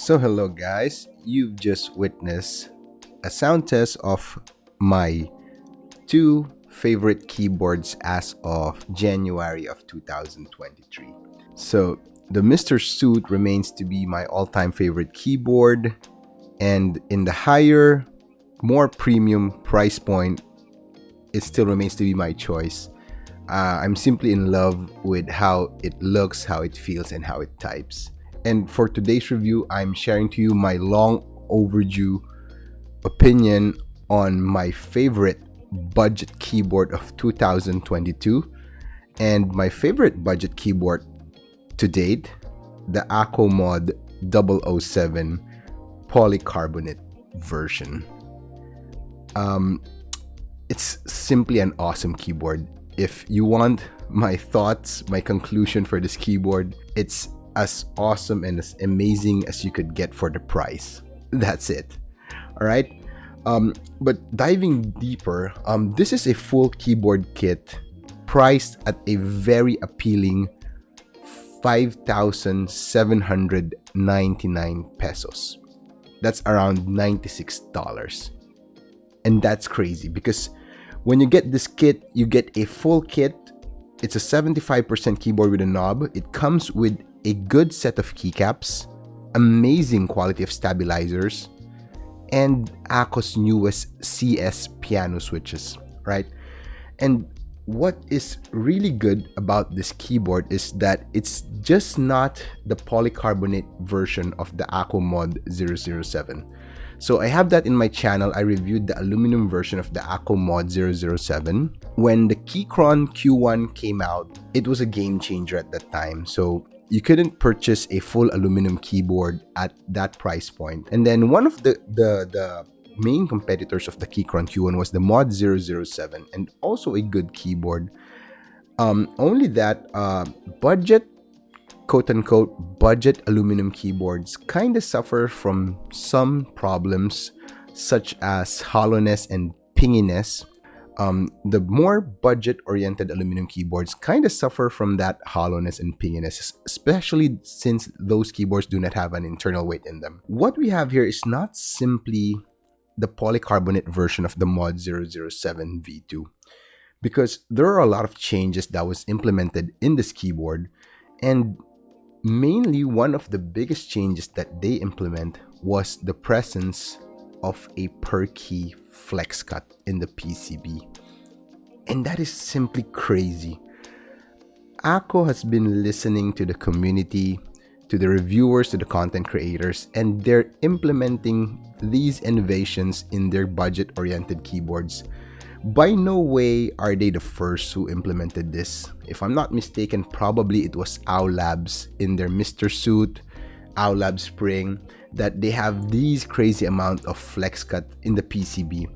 So hello guys, you've just witnessed a sound test of my two favorite keyboards as of January of 2023. So the Mr. Suit remains to be my all-time favorite keyboard, and in the higher, more premium price point, it still remains to be my choice. I'm simply in love with how it looks, how it feels, and how it types. And for today's review, I'm sharing to you my long overdue opinion on my favorite budget keyboard of 2022 and my favorite budget keyboard to date, the ACOMod 007 Polycarbonate version. It's simply an awesome keyboard. If you want my thoughts, my conclusion for this keyboard, it's as awesome and as amazing as you could get for the price. That's it. All right. But diving deeper, this is a full keyboard kit priced at a very appealing 5,799 pesos. That's around $96. And that's crazy because when you get this kit, you get a full kit. It's a 75% keyboard with a knob. It comes with a good set of keycaps, amazing quality of stabilizers, and ACO's newest CS piano switches, right? And what is really good about this keyboard is that it's just not the polycarbonate version of the ACOMod 007. So I have that in my channel. I reviewed the aluminum version of the ACOMod 007. When the Keychron Q1 came out, it was a game changer at that time. So you couldn't purchase a full aluminum keyboard at that price point. And then one of the main competitors of the Keychron Q1 was the Mod 007, and also a good keyboard. Only that budget, quote-unquote, budget aluminum keyboards kind of suffer from some problems such as hollowness and pinginess. The more budget-oriented aluminum keyboards kind of suffer from that hollowness and pinginess, especially since those keyboards do not have an internal weight in them. What we have here is not simply the polycarbonate version of the Mod 007 V2, because there are a lot of changes that was implemented in this keyboard, and mainly one of the biggest changes that they implement was the presence of a per key flex cut in the PCB. And that is simply crazy. ACO has been listening to the community, to the reviewers, to the content creators, and they're implementing these innovations in their budget-oriented keyboards. By no way are they the first who implemented this. If I'm not mistaken, probably it was OWL Labs in their Mr. Suit, OWL Labs Spring, that they have these crazy amount of flex cut in the PCB.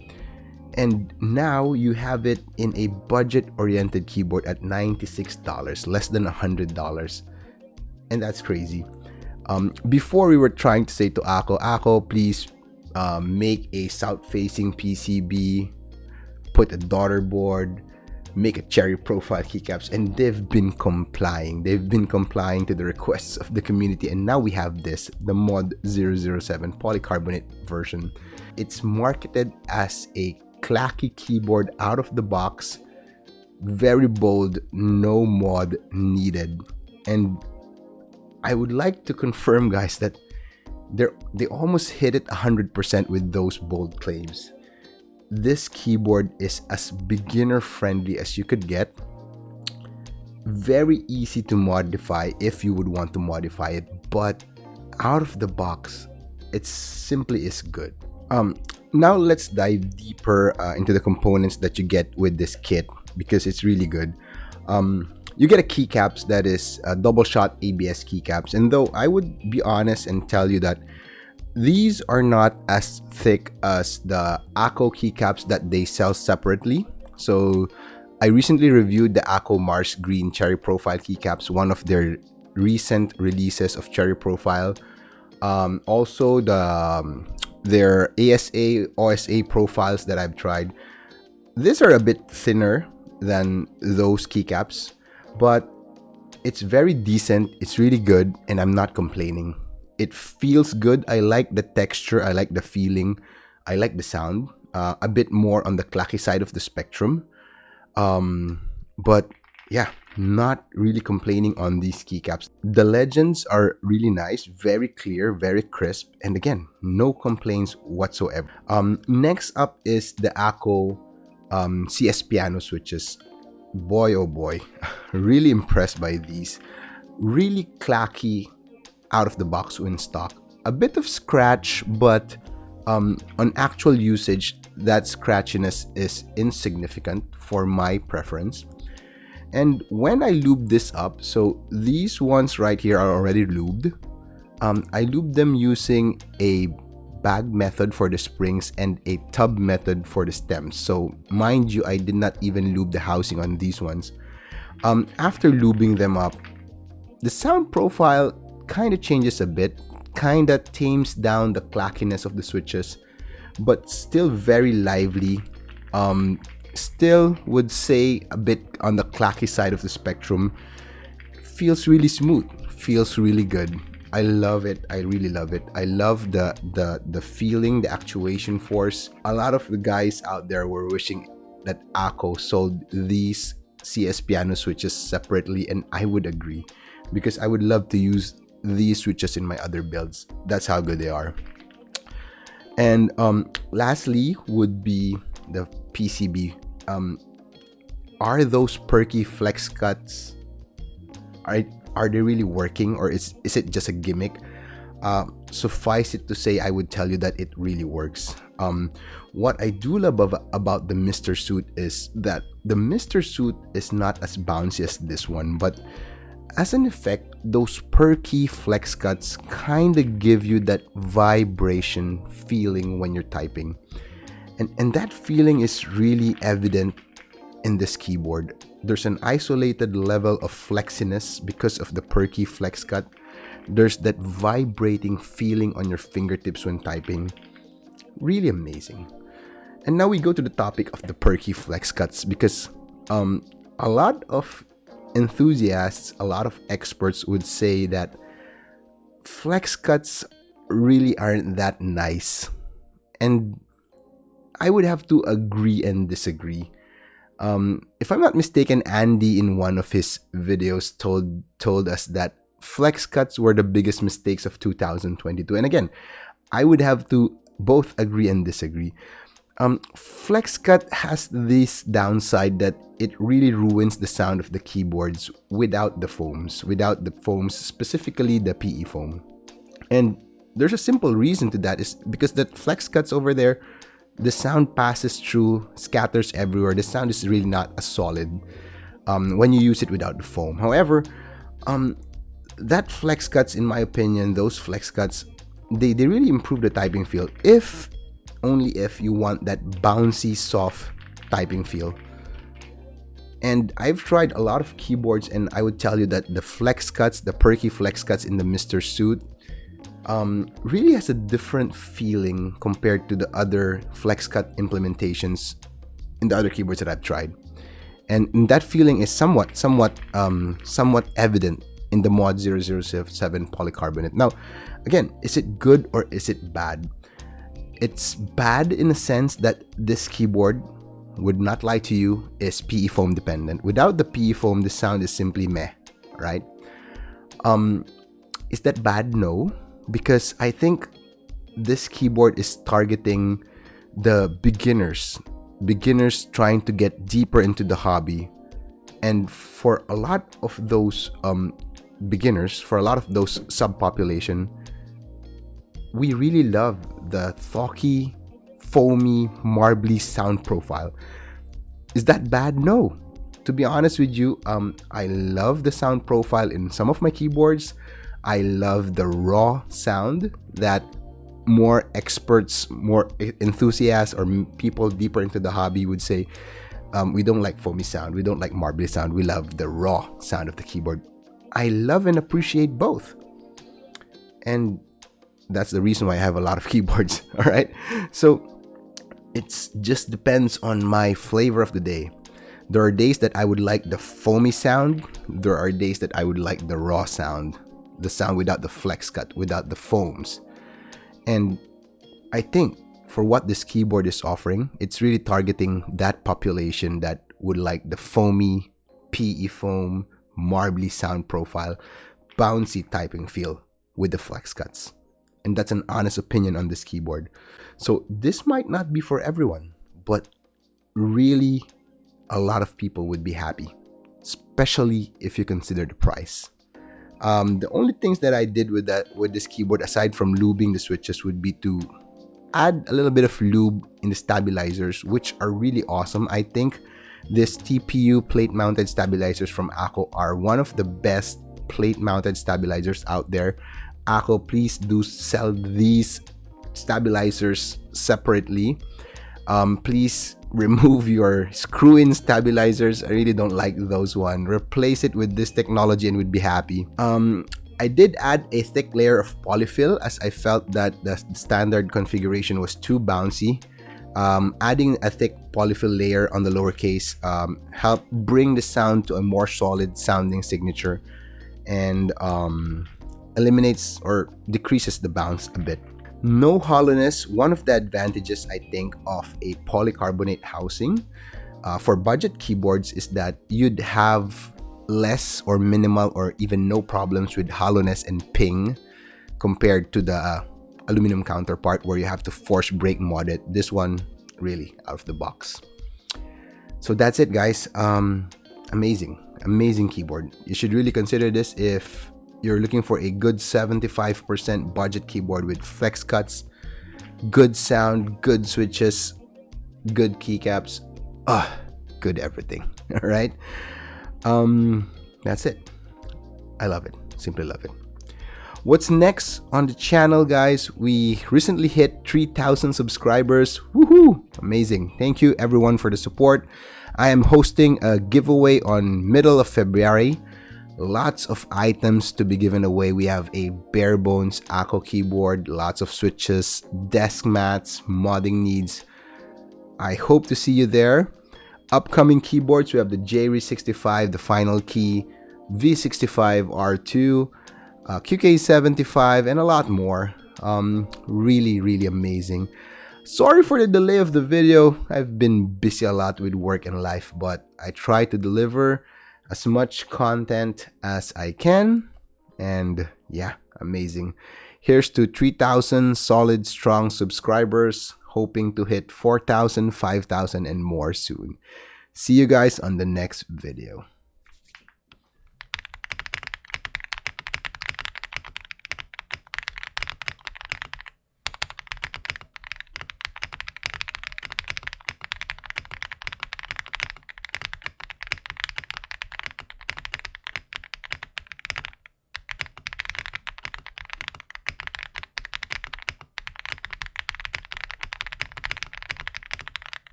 And now you have it in a budget-oriented keyboard at $96, less than $100. And that's crazy. Before we were trying to say to ACO, please make a south-facing PCB, put a daughter board, make a cherry profile keycaps, and they've been complying. They've been complying to the requests of the community, and now we have this, the Mod 007 polycarbonate version. It's marketed as a clacky keyboard out of the box, very bold, no mod needed. And I would like to confirm, guys, that they almost hit it 100% with those bold claims. This keyboard is as beginner friendly as you could get. Very easy to modify if you would want to modify it, but out of the box, it simply is good. Now let's dive deeper into the components that you get with this kit, because it's really good. You get a keycaps that is a double shot ABS keycaps, and though I would be honest and tell you that these are not as thick as the ACO keycaps that they sell separately. So I recently reviewed the ACO Mars Green Cherry Profile keycaps, one of their recent releases of Cherry Profile. Also their ASA, OSA profiles that I've tried. These are a bit thinner than those keycaps, but it's very decent. It's really good, and I'm not complaining. It feels good. I like the texture. I like the feeling. I like the sound. A bit more on the clacky side of the spectrum. But yeah, not really complaining on these keycaps. The legends are really nice, very clear, very crisp, and again, no complaints whatsoever. Next up is the ACO CS piano switches. Boy, oh boy, really impressed by these. Really clacky out of the box when stock. A bit of scratch, but on actual usage, that scratchiness is insignificant for my preference. And when I lube this up, so these ones right here are already lubed. I lube them using a bag method for the springs and a tub method for the stems. So mind you, I did not even lube the housing on these ones. After lubing them up, the sound profile kind of changes a bit, kind of tames down the clackiness of the switches, but still very lively. Still would say a bit on the clacky side of the spectrum. Feels really smooth, feels really good. I love it. I really love it. I love the feeling, the actuation force. A lot of the guys out there were wishing that ACO sold these CS piano switches separately, and I would agree, because I would love to use these switches in my other builds. That's how good they are. And lastly would be the PCB. Are those perky flex cuts, are they really working, or is it just a gimmick? Suffice it to say, I would tell you that it really works. What I do love about the Mr. Suit is that the Mr. Suit is not as bouncy as this one, but as an effect, those perky flex cuts kind of give you that vibration feeling when you're typing. And that feeling is really evident in this keyboard. There's an isolated level of flexiness because of the perky flex cut. There's that vibrating feeling on your fingertips when typing. Really amazing. And now we go to the topic of the perky flex cuts, because a lot of enthusiasts, a lot of experts would say that flex cuts really aren't that nice. And I would have to agree and disagree. If I'm not mistaken, Andy in one of his videos told us that flex cuts were the biggest mistakes of 2022. And again, I would have to both agree and disagree. Flex cut has this downside that it really ruins the sound of the keyboards without the foams, specifically the PE foam. And there's a simple reason to that, is because that flex cuts over there, the sound passes through, scatters everywhere. The sound is really not as solid when you use it without the foam. However, that flex cuts, in my opinion, those flex cuts, they really improve the typing feel, only if you want that bouncy, soft typing feel. And I've tried a lot of keyboards, and I would tell you that the flex cuts, the perky flex cuts in the Mr. Suit, really has a different feeling compared to the other flex cut implementations in the other keyboards that I've tried. And that feeling is somewhat evident in the Mod 007 Polycarbonate. Now, again, is it good or is it bad? It's bad in a sense that this keyboard, would not lie to you, is PE foam dependent. Without the PE foam, the sound is simply meh, right? Is that bad? No, because I think this keyboard is targeting the beginners trying to get deeper into the hobby. And for a lot of those beginners, for a lot of those subpopulation, we really love the thocky, foamy, marbly sound profile. Is that bad? No. To be honest with you, I love the sound profile in some of my keyboards. I love the raw sound that more experts, more enthusiasts, or people deeper into the hobby would say, we don't like foamy sound, we don't like marbly sound, we love the raw sound of the keyboard. I love and appreciate both. And that's the reason why I have a lot of keyboards, all right? So it just depends on my flavor of the day. There are days that I would like the foamy sound. There are days that I would like the raw sound. the sound without the flex cut, without the foams. And I think for what this keyboard is offering, it's really targeting that population that would like the foamy, PE foam, marbly sound profile, bouncy typing feel with the flex cuts. And that's an honest opinion on this keyboard. So this might not be for everyone, but really a lot of people would be happy, especially if you consider the price. The only things that I did with this keyboard, aside from lubing the switches, would be to add a little bit of lube in the stabilizers, which are really awesome. I think this TPU plate mounted stabilizers from Akko are one of the best plate mounted stabilizers out there. Akko, please do sell these stabilizers separately. Please remove your screw-in stabilizers. I really don't like those one. Replace it with this technology and we'd be happy. I did add a thick layer of polyfill as I felt that the standard configuration was too bouncy. Adding a thick polyfill layer on the lower case helped bring the sound to a more solid sounding signature and eliminates or decreases the bounce a bit. No hollowness. One of the advantages, I think, of a polycarbonate housing for budget keyboards is that you'd have less or minimal or even no problems with hollowness and ping compared to the aluminum counterpart where you have to force brake mod it. This one really out of the box. So that's it, guys. Amazing keyboard. You should really consider this if you're looking for a good 75% budget keyboard with flex cuts, good sound, good switches, good keycaps, good everything. All right. That's it. I love it. Simply love it. What's next on the channel, guys? We recently hit 3,000 subscribers. Woohoo! Amazing. Thank you everyone for the support. I am hosting a giveaway on middle of February. Lots of items to be given away. We have a bare bones Akko keyboard, lots of switches, desk mats, modding needs. I hope to see you there. Upcoming keyboards, we have the JRE65, the Final Key, V65R2, QK75, and a lot more. Really amazing. Sorry for the delay of the video. I've been busy a lot with work and life, but I try to deliver as much content as I can. And yeah, amazing. Here's to 3,000 solid, strong subscribers. Hoping to hit 4,000, 5,000, and more soon. See you guys on the next video.